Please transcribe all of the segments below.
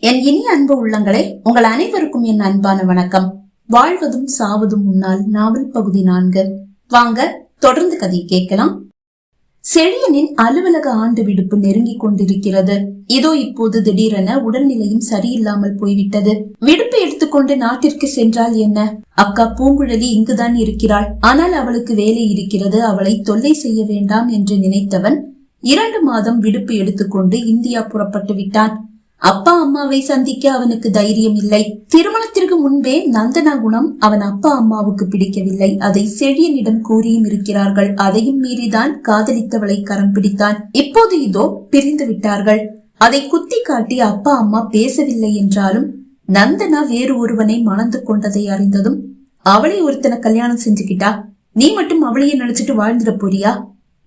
என் இனிய அன்பு உள்ளங்களே, உங்கள் அனைவருக்கும் என் அன்பான வணக்கம். வாழ்வதும் சாவதும் முன்னால் நாவல் பகுதி 4. வாங்க தொடர்ந்து கதை கேட்கலாம். செழியனின் அலுவலக ஆண்டு விடுப்பு நெருங்கிக் கொண்டிருக்கிறது. இதோ இப்போது திடீரென உடல்நிலையும் சரியில்லாமல் போய்விட்டது. விடுப்பு எடுத்துக்கொண்டு நாட்டிற்கு சென்றால் என்ன? அக்கா பூங்குழலி இங்குதான் இருக்கிறாள். ஆனால் அவளுக்கு வேலை இருக்கிறது. அவளை தொல்லை செய்ய வேண்டாம் என்று நினைத்தவன் 2 மாதம் விடுப்பு எடுத்துக்கொண்டு இந்தியா புறப்பட்டு விட்டான். அப்பா அம்மாவை சந்திக்க அவனுக்கு தைரியம் இல்லை. திருமணத்திற்கு முன்பே நந்தனா குணம் அவன் அப்பா அம்மாவுக்கு பிடிக்கவில்லை. அதை செழியனிடம் கூறியும் இருக்கிறார்கள். அதையும் மீறிதான் காதலித்தவளை கரம் பிடித்தான். இப்போது இதோ பிரிந்து விட்டார்கள். அதை குத்தி காட்டி அப்பா அம்மா பேசவில்லை என்றாலும் நந்தனா வேறு ஒருவனை மணந்து கொண்டதை அறிந்ததும் அவளை ஒருத்தனை கல்யாணம் செஞ்சுக்கிட்டா நீ மட்டும் அவளையே நினைச்சிட்டு வாழ்ந்துட போறியா?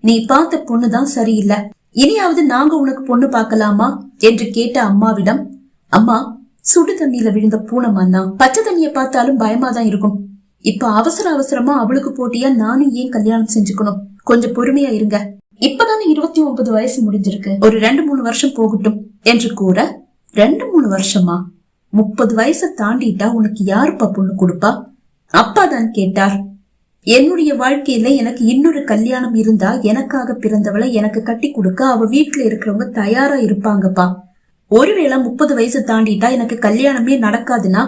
நீ பார்த்த பொண்ணுதான் சரியில்லை. இனியாவது நாங்க உனக்கு பொண்ணு பார்க்கலாமா என்று கேட்ட அம்மாவிடம், அம்மா சுடு தண்ணியில விழுந்த பூனம்மா, பச்சை தண்ணிய பார்த்தாலும் பயமாதான் இருக்கும். இப்ப அவசரமா அவளுக்கு போட்டியா நானும் ஏன் கல்யாணம் செஞ்சுக்கணும்? கொஞ்சம் பொறுமையா இருங்க. இப்பதானே 29 வயசு முடிஞ்சிருக்கு. ஒரு 2-3 வருஷம் போகட்டும் என்று கூற, 2-3 வருஷமா? 30 வயசை தாண்டிட்டா உனக்கு யாருப்பா பொண்ணு கொடுப்பா? அப்பா தான் கேட்டார். என்னுடைய வாழ்க்கையில எனக்கு இன்னொரு கல்யாணம் இருந்தா எனக்காக பிறந்தவளை எனக்கு கட்டி கொடுக்க அவ வீட்டுல இருக்கிறவங்க தயாரா இருப்பாங்கப்பா. ஒருவேளை 30 வயசு தாண்டிட்டா எனக்கு கல்யாணமே நடக்காதுன்னா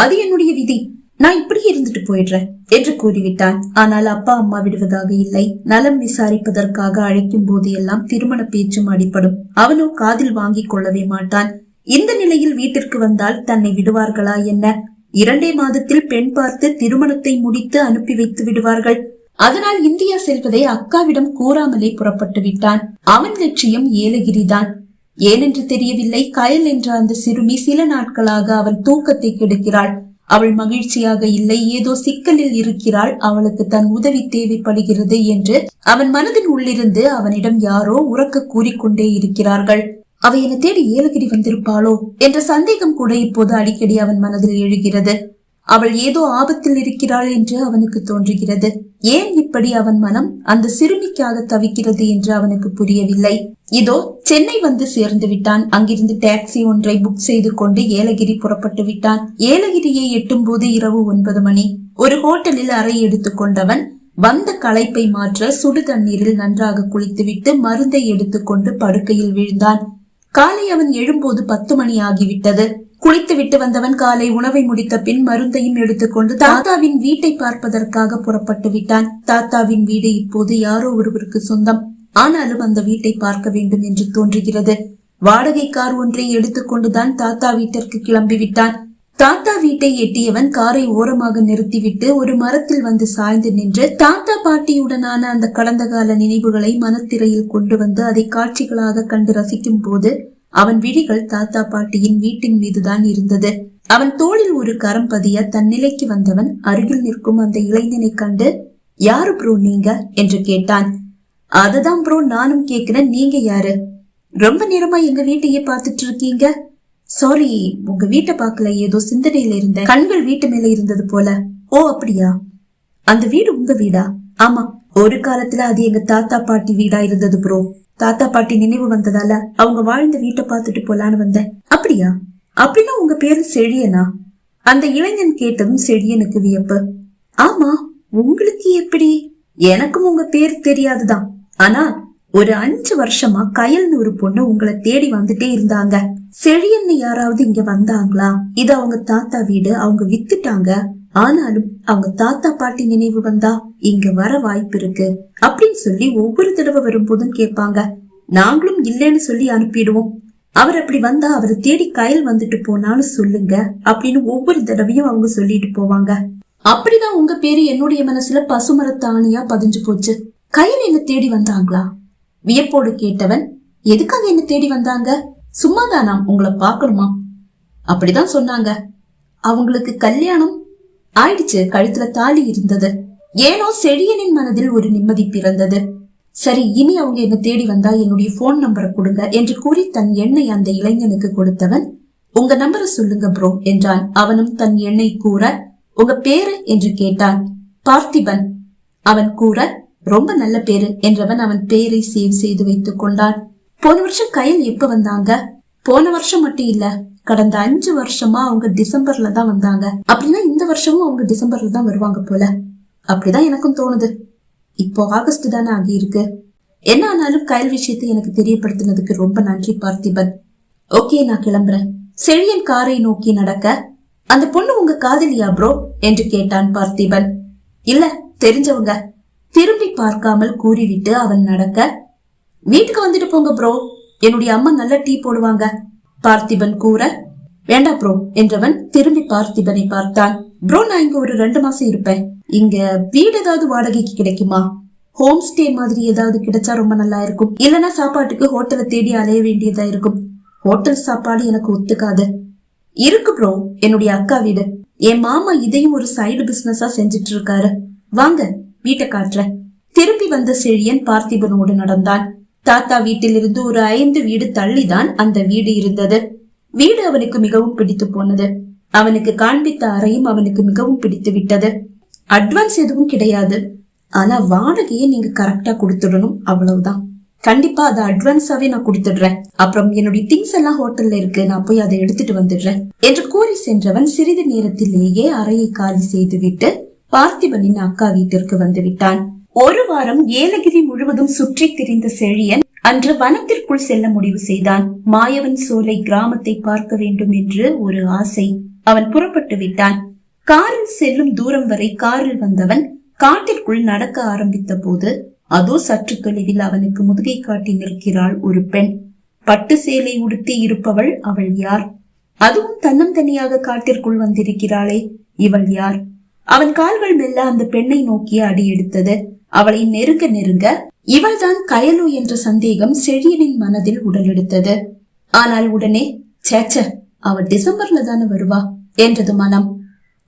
அது என்னுடைய விதி. நான் இப்படியே இருந்துட்டு போயிடுறேன் என்று கூறிவிட்டான். ஆனால் அப்பா அம்மா விடுவதாக இல்லை. நலம் விசாரிப்பதற்காக அழைக்கும் போது எல்லாம் திருமண பேச்சும் அடிபடும். அவனோ காதில் வாங்கி கொள்ளவே மாட்டான். இந்த நிலையில் வீட்டிற்கு வந்தால் தன்னை விடுவார்களா என்ன? 2 மாதத்தில் பெண் பார்த்து திருமணத்தை முடித்து அனுப்பி வைத்து விடுவார்கள். அதனால் இந்தியா செல்வதை அக்காவிடம் கூறாமலே புறப்பட்டு விட்டான். அவன் லட்சியம் ஏலகிரிதான். ஏனென்று தெரியவில்லை, கயல் என்ற அந்த சிறுமி சில நாட்களாக அவன் தூக்கத்தை கெடுக்கிறாள். அவள் மகிழ்ச்சியாக இல்லை, ஏதோ சிக்கலில் இருக்கிறாள். அவளுக்கு தன் உதவி தேவைப்படுகிறது என்று அவன் மனதின் உள்ளிருந்து அவனிடம் யாரோ உறக்க கூறிக்கொண்டே இருக்கிறார்கள். அவ என்னை தேடி ஏலகிரி வந்திருப்பாளோ என்ற சந்தேகம் கூட இப்போது அடிக்கடி அவன் மனதில் எழுகிறது. அவள் ஏதோ ஆபத்தில் இருக்கிறாள் என்று அவனுக்கு தோன்றுகிறது. ஏன் இப்படி அவன் மனம் அந்த சிறுமிக்காக தவிக்கிறது என்று அவனுக்கு புரியவில்லை. இதோ சென்னை வந்து சேர்ந்து விட்டான். அங்கிருந்து டாக்ஸி ஒன்றை புக் செய்து கொண்டு ஏலகிரி புறப்பட்டு விட்டான். ஏலகிரியை எட்டும் போது இரவு 9 மணி. ஒரு ஹோட்டலில் அறை எடுத்துக் கொண்டவன் வந்த களைப்பை மாற்ற சுடு தண்ணீரில் நன்றாக குளித்துவிட்டு மருந்தை எடுத்துக்கொண்டு படுக்கையில் விழுந்தான். காலை அவன் எழும்போது 10 மணி ஆகிவிட்டது. குளித்து விட்டு வந்தவன் காலை உணவை முடித்த பின் மருந்தையும் எடுத்துக்கொண்டு தாத்தாவின் வீட்டை பார்ப்பதற்காக புறப்பட்டு விட்டான். தாத்தாவின் வீடு இப்போது யாரோ ஒருவருக்கு சொந்தம். ஆனாலும் அந்த வீட்டை பார்க்க வேண்டும் என்று தோன்றுகிறது. வாடகை கார் ஒன்றை எடுத்துக்கொண்டுதான் தாத்தா வீட்டிற்கு கிளம்பி விட்டான். தாத்தா வீட்டை எட்டியவன் காரை ஓரமாக நிறுத்திவிட்டு ஒரு மரத்தில் வந்து சாய்ந்து நின்று தாத்தா பாட்டியுடனான அந்த கடந்த கால நினைவுகளை மனத்திரையில் கொண்டு வந்து அதை காட்சிகளாக கண்டு ரசிக்கும் போது அவன் விழிகள் தாத்தா பாட்டியின் வீட்டின் மீதுதான் இருந்தது. அவன் தோளில் ஒரு கரம் பதிய தன் நிலைக்கு வந்தவன் அருகில் நிற்கும் அந்த இளைஞனை கண்டு, யாரு ப்ரோ நீங்க என்று கேட்டான். அதுதான் ப்ரோ நானும் கேக்குறேன், நீங்க யாரு? ரொம்ப நேரமா எங்க வீட்டையே பாத்துட்டு இருக்கீங்க. சாரி, உங்க வீட்டை பாக்கல, ஏதோ சிந்தனையில இருந்த, கண்கள் வீட்டு மேல இருந்தது போல. ஓ அப்படியா? அந்த வீடு உங்க வீடா? ஆமா, ஒரு காலத்துல அது எங்க தாத்தா பாட்டி வீடா இருந்தது ப்ரோ. தாத்தா பாட்டி நினைவு வந்ததால அவங்க வாழ்ந்த வீட்டை பாத்துட்டு போலான்னு வந்தேன். அப்படியா? அப்படின்னா உங்க பேரு செழியனா? அந்த இளைஞன் கேட்டதும் செழியனுக்கு வியப்பு. ஆமா, உங்களுக்கு எப்படி? எனக்கும் உங்க பேர் தெரியாதுதான். ஆனா ஒரு 5 வருஷமா கயல்னு ஒரு பொண்ணு உங்களை தேடி வந்துட்டே இருந்தாங்க. செழியன்னு யாராவது இங்க வந்தாங்களா? இது அவங்க தாத்தா வீடு, அவங்க வித்துட்டாங்க. ஆனாலும் அவங்க தாத்தா பாட்டி நினைவு வந்தா இங்க வர வாய்ப்பு இருக்கு அப்படின்னு சொல்லி ஒவ்வொரு தடவை வரும்போதும் கேட்பாங்க. நாங்களும் இல்லைன்னு சொல்லி அனுப்பிடுவோம். அவர் அப்படி வந்தா அவரை தேடி கயல் வந்துட்டு போனாலும் சொல்லுங்க அப்படின்னு ஒவ்வொரு தடவையும் அவங்க சொல்லிட்டு போவாங்க. அப்படிதான் உங்க பேரு என்னுடைய மனசுல பசுமரத்தாணியா பதிஞ்சு போச்சு. கயல் என்ன தேடி வந்தாங்களா? வியப்போடு கேட்டவன், எதுக்காக என்ன தேடி வந்தாங்க? சும்மாதான் உங்களை பாக்கணுமா? அப்படிதான் சொன்னாங்க. அவங்களுக்கு கல்யாணம் ஆயிடுச்சு, கழுத்துல தாலி இருந்தது. ஏனோ செழியனின் மனதில் ஒரு நிம்மதி பிறந்தது. சரி, இனி அவங்க என்ன தேடி வந்தா என்னுடைய போன் நம்பரை கொடுங்க என்று கூறி தன் எண்ணை அந்த இளைஞனுக்கு கொடுத்தவன், உங்க நம்பரை சொல்லுங்க ப்ரோ என்றான். அவனும் தன் எண்ணை கூற, உங்க பேரு என்று கேட்டான். பார்த்திபன். அவன் கூற, ரொம்ப நல்ல பேரு என்றவன் அவன் பேரை சேவ் செய்து வைத்துக் கொண்டான். போன வருஷம் கயல் எப்ப வந்தாங்க? போன வருஷம் மட்டும் இல்ல, கடந்த 5 வருஷமா அவங்க டிசம்பர்ல தான் வந்தாங்க. அப்படின்னா இந்த வருஷமும் அவங்க டிசம்பர்ல தான் வருவாங்க போல. அப்படிதான் எனக்கும் தோணுது. இப்போ ஆகஸ்ட் தானே ஆகி இருக்கு. என்ன ஆனாலும் கயல் விஷயத்தை எனக்கு தெரியப்படுத்தினதுக்கு ரொம்ப நன்றி பார்த்திபன். ஓகே, நான் கிளம்புறேன். செழியன் காரை நோக்கி நடக்க, அந்த பொண்ணு உங்க காதலியா ப்ரோ என்று கேட்டான் பார்த்திபன். இல்ல, தெரிஞ்சவங்க. திரும்பி பார்க்காமல் கூறிவிட்டு அவன் நடக்க, வீட்டுக்கு வந்துட்டு போங்க ப்ரோ, என்னுடைய அம்மா நல்ல டீ போடுவாங்க பார்த்திபன் கூற, வேண்டாம் ப்ரோ என்றவன் திரும்பி பார்த்திபனை பார்த்தான். ப்ரோ, நான் இங்க ஒரு 2 மாசம் இருப்பேன். இங்க வீடு ஏதாவது வாடகைக்கு கிடைக்குமா? ஹோம் ஸ்டே மாதிரி ஏதாவது கிடைச்சா ரொம்ப நல்லா இருக்கும். இல்லனா சாப்பாட்டுக்கு ஹோட்டலை தேடி அலைய வேண்டியதா இருக்கும். ஹோட்டல் சாப்பாடு எனக்கு ஒத்துக்காது. இருக்கு ப்ரோ, என்னுடைய அக்கா வீடு. என் மாமா இதையும் ஒரு சைடு பிசினஸா செஞ்சிட்டு இருக்காரு. வாங்க, வீட்டை காட்டுறேன். திரும்பி வந்த செழியன் பார்த்திபனோடு நடந்தான். தாத்தா வீட்டிலிருந்து ஒரு 5 வீடு தள்ளிதான் அந்த வீடு இருந்தது. வீடு அவனுக்கு மிகவும் பிடித்து போனது. அவனுக்கு காண்பித்த அறையும் அவனுக்கு மிகவும் பிடித்து விட்டது. அட்வான்ஸ் எதுவும் கிடையாது, ஆனா வாடகையை நீங்க கரெக்டா கொடுத்துடணும், அவ்வளவுதான். கண்டிப்பா அதை அட்வான்ஸாவே நான் கொடுத்துடுறேன். அப்புறம் என்னுடைய திங்ஸ் எல்லாம் ஹோட்டல்ல இருக்கு, நான் போய் அதை எடுத்துட்டு வந்துடுறேன் என்று கூறி சென்றவன் சிறிது நேரத்திலேயே அறையை காலி செய்துவிட்டு பார்த்திபனின் அக்கா வீட்டிற்கு வந்து விட்டான். ஒரு வாரம் ஏலகிரி முழுவதும் சுற்றி திரிந்த செழியன் அன்று வனத்திற்குள் செல்ல முடிவு செய்தான். மாயவன் சோலை கிராமத்தை பார்க்க வேண்டும் என்று ஒரு ஆசை. அவன் புறப்பட்டு விட்டான். காரில் செல்லும் தூரம் வரை காரில் வந்தவன் காட்டிற்குள் நடக்க ஆரம்பித்த போது அதோ சற்று தொலைவில் அவனுக்கு முதுகை காட்டி நிற்கிறாள் ஒரு பெண். பட்டு சேலை உடுத்தி இருப்பவள் அவள் யார்? அதுவும் தன்னந்தனியாக காட்டிற்குள் வந்திருக்கிறாளே, இவள் யார்? அவன் கால்கள் மெல்ல அந்த பெண்ணை நோக்கி அடி எடுத்தது. அவளை நெருங்க நெருங்க இவள்தான் கயலு என்ற சந்தேகம் செழியனின் மனதில் உடலெடுத்தது. ஆனால் உடனே சேச்ச, அவள் டிசம்பர்ல தானே வருவா என்றது மனம்.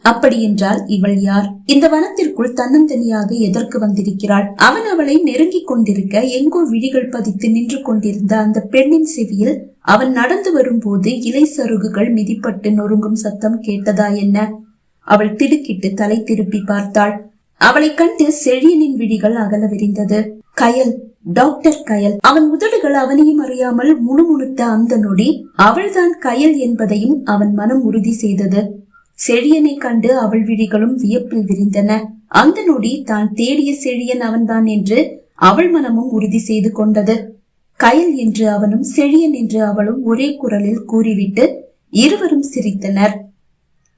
அப்படி என்றால் இவள் யார்? இந்த வனத்திற்குள் தன்னந்தனியாக எதற்கு வந்திருக்கிறாள்? அவன் அவளை நெருங்கிக் கொண்டிருக்க எங்கோ விழிகள் பதித்து நின்று கொண்டிருந்த அந்த பெண்ணின் செவியில் அவன் நடந்து வரும்போது இலை சருகுகள் மிதிப்பட்டு நொறுங்கும் சத்தம் கேட்டதா என்ன? அவள் திடுக்கிட்டு தலை திருப்பி பார்த்தாள். அவளை கண்டு செழியனின் விழிகள் அகல விரிந்தது. கயல், டாக்டர் கயல். அவன் உதடுகள் அவனையும் அறியாமல் முணுமுணுத்த அந்த நொடி அவள்தான் கயல் என்பதையும் அவன் மனம் உறுதி செய்தது. செழியனை கண்டு அவள் விழிகளும் வியப்பில் விரிந்தன. அந்த நொடி தான் தேடிய செழியன் அவன்தான் என்று அவள் மனமும் உறுதி செய்து கொண்டது. கயல் என்று அவனும் செழியன் என்று அவளும் ஒரே குரலில் கூறிவிட்டு இருவரும் சிரித்தனர்.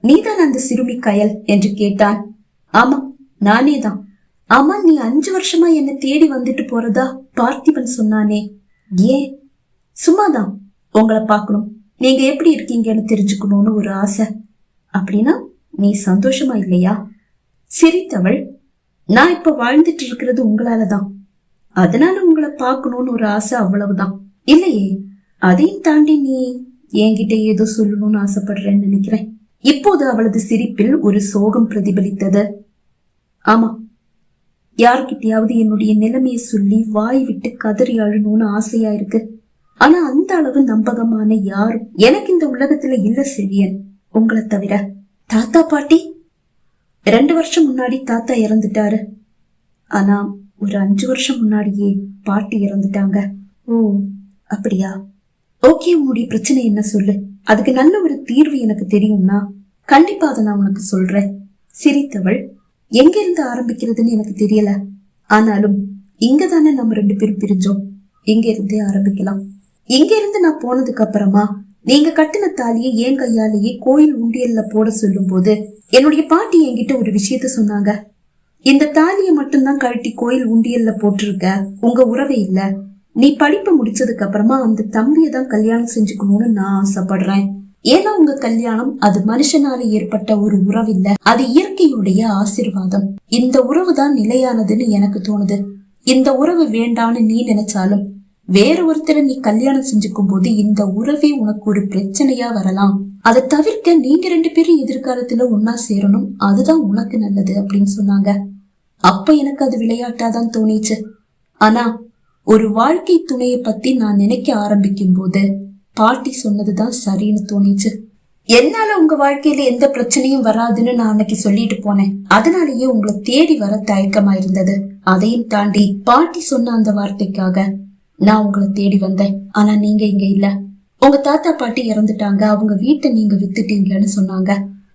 நீதான் அந்த சிறுமி கயல் என்று கேட்டான். ஆமா, நானேதான். ஆமா, நீ 5 வருஷமா என்ன தேடி வந்துட்டு போறதா பார்த்திபன் சொன்னானே, ஏன்? சும்மாதான், உங்களை பார்க்கணும், நீங்க எப்படி இருக்கீங்கன்னு தெரிஞ்சுக்கணும்னு ஒரு ஆசை. அப்படின்னா நீ சந்தோஷமா இல்லையா? சிரித்தவள், நான் இப்ப வாழ்ந்துட்டு இருக்கிறது உங்களாலதான், அதனால உங்களை பார்க்கணும்னு ஒரு ஆசை, அவ்வளவுதான். இல்லையே, அதையும் தாண்டி நீ என்கிட்ட ஏதோ சொல்லணும்னு ஆசைப்படுறேன்னு நினைக்கிறேன். இப்போது அவளது சிரிப்பில் ஒரு சோகம் பிரதிபலித்தது. ஆமா, யார்கிட்டயாவது என்னுடைய நிலைமையை சொல்லி வாய் விட்டு கதறி அழணும்னு ஆசையா இருக்கு. ஆனா அந்த அளவு நம்பகமான யாரும் எனக்கு இந்த உலகத்துல இல்ல செழியன், உங்களை தவிர. தாத்தா பாட்டி 2 வருஷம் முன்னாடி தாத்தா இறந்துட்டாரு. ஆனா ஒரு 5 வருஷம் முன்னாடியே பாட்டி இறந்துட்டாங்க. ஓ, அப்படியா? ஓகே, உன்னுடைய பிரச்சனை என்ன சொல்லு, அதுக்கு நல்ல ஒரு தீர்வு எனக்கு தெரியும்னா கண்டிப்பா அதை நான் உனக்கு சொல்றேன். சிரித்தவள், எங்க இருந்து ஆரம்பிக்கிறதுன்னு எனக்கு தெரியல, ஆனாலும் இங்கதானே நம்ம 2 பேரும் பிரிஞ்சோம், இங்க இருந்தே ஆரம்பிக்கலாம். இங்க இருந்து நான் போனதுக்கு அப்புறமா நீங்க கட்டின தாலியை என் கையாலேயே கோயில் உண்டியல்ல போட சொல்லும் போது என்னுடைய பாட்டி என்கிட்ட ஒரு விஷயத்த சொன்னாங்க. இந்த தாலியை மட்டும்தான் கழட்டி கோயில் உண்டியல்ல போட்டிருக்க, உங்க உறவே இல்ல. நீ படிப்பு முடிச்சதுக்கு அப்புறமா அந்த தம்பியை தான் கல்யாணம் செஞ்சுக்கணும்னு நான் ஆசைப்படுறேன். ஏன்னா உங்க கல்யாணம் அது மனுஷனால ஏற்பட்ட ஒரு உறவு இல்ல, அது இயற்கையுடைய ஆசீர்வாதம். இந்த உறவு தான் நிலையானதுன்னு எனக்கு தோணுது. இந்த உறவு வேண்டான்னு நீ நினைச்சாலும் வேற ஒருத்தரை நீ கல்யாணம் செஞ்சுக்கும் போது இந்த உறவே உனக்கு ஒரு பிரச்சனையா வரலாம். அதை தவிர்க்க நீங்க 2 பேரும் எதிர்காலத்துல ஒன்னா சேரணும், அதுதான் உனக்கு நல்லது அப்படின்னு சொன்னாங்க. அப்ப எனக்கு அது விளையாட்டாதான் தோணிச்சு. ஆனா ஒரு வாழ்க்கை துணையை பத்தி நான் நினைக்க ஆரம்பிக்கும் போது பாட்டி சொன்னதுதான் சரின்னு தோணிச்சு. என்னால உங்க வாழ்க்கையில எந்த பிரச்சனையும் வராதுன்னு நான் அன்னைக்கு சொல்லிட்டு போனேன், அதனாலேயே உங்களை தேடி வர தயக்கமா இருந்தது. அதையும் தாண்டி பாட்டி சொன்ன அந்த வார்த்தைக்காக நான் உங்களை தேடி வந்தேன். ஆனா நீங்க இங்க இல்ல, உங்க தாத்தா பாட்டி இறந்துட்டாங்க, அவங்க வீட்டை நீங்க வித்துட்டீங்கன்னு சொன்னாங்க.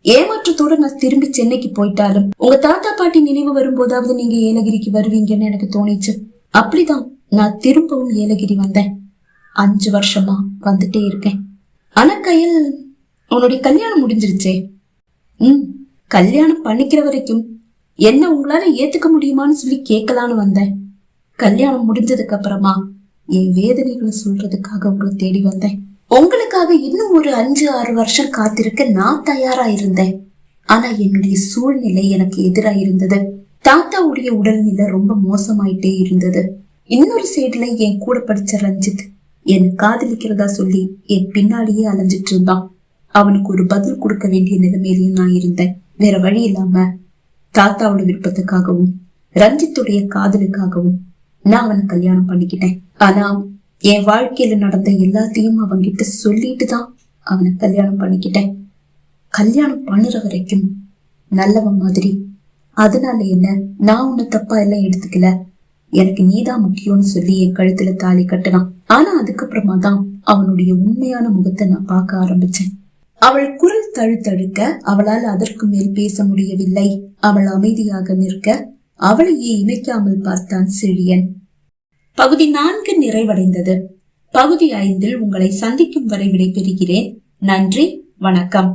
ஏமாற்றத்தோட நான் திரும்பி சென்னைக்கு போயிட்டாலும் உங்க தாத்தா பாட்டி நினைவு வரும்போதாவது நீங்க ஏலகிரிக்கு வருவீங்கன்னு எனக்கு தோணிச்சு. அப்படிதான் நான் திரும்பவும் ஏலகிரி வந்தேன். 5 வருஷமா வந்துட்டே இருக்கேன். ஆனா கையில் உன்னுடைய கல்யாணம் முடிஞ்சிருச்சே. கல்யாணம் பண்ணிக்கிற வரைக்கும் என்ன உங்களால ஏத்துக்க முடியுமான்னு சொல்லி கேட்கலான்னு வந்தேன். கல்யாணம் முடிஞ்சதுக்கு அப்புறமா என் வேதனைகளை சொல்றதுக்காக உங்களை தேடி வந்தேன். உங்களுக்காக இன்னும் ஒரு 5-6 வருஷம் காத்திருக்க நான் தயாரா இருந்தேன். ஆனா என்னுடைய சூழ்நிலை எனக்கு எதிராக இருந்தது. தாத்தாவுடைய உடல்நிலை ரொம்ப மோசமாயிட்டே இருந்தது. இன்னொரு சைடுல என் கூட படிச்ச ரஞ்சித் என் காதலிக்கிறதா சொல்லி என் பின்னாடியே அலைஞ்சிட்டு இருந்தான். அவனுக்கு ஒரு பதில் கொடுக்க வேண்டிய நிலைமையிலையும் நான் இருந்தேன். வேற வழி இல்லாம தாத்தாவோட விருப்பத்துக்காகவும் ரஞ்சித்துடைய காதலுக்காகவும் நான் அவனை கல்யாணம் பண்ணிக்கிட்டேன். ஆனா என் வாழ்க்கையில நடந்த எல்லாத்தையும் அவன்கிட்ட சொல்லிட்டு தான் அவனை கல்யாணம் பண்ணிக்கிட்டேன். கல்யாணம் பண்ணுற வரைக்கும் நல்லவன் மாதிரி. அதனால என்ன, நான் உன்னை தப்பா எல்லாம் எடுத்துக்கல, எனக்கு நீதான் முக்கியம்னு சொல்லி என் கழுத்துல தாலி கட்டினான். ஆனா அதுக்கப்புறமா தான் அவனுடைய உண்மையான முகத்தை நான் பார்க்க ஆரம்பிச்சேன். அவள் குரல் தழுத்தழுக்க அவளால் அதற்கு மேல் பேச முடியவில்லை. அவள் அமைதியாக நிற்க அவளையே இமைக்காமல் பார்த்தான் செழியன். பகுதி 4 நிறைவடைந்தது. பகுதி 5 உங்களை சந்திக்கும் வரை விடைபெறுகிறேன். நன்றி, வணக்கம்.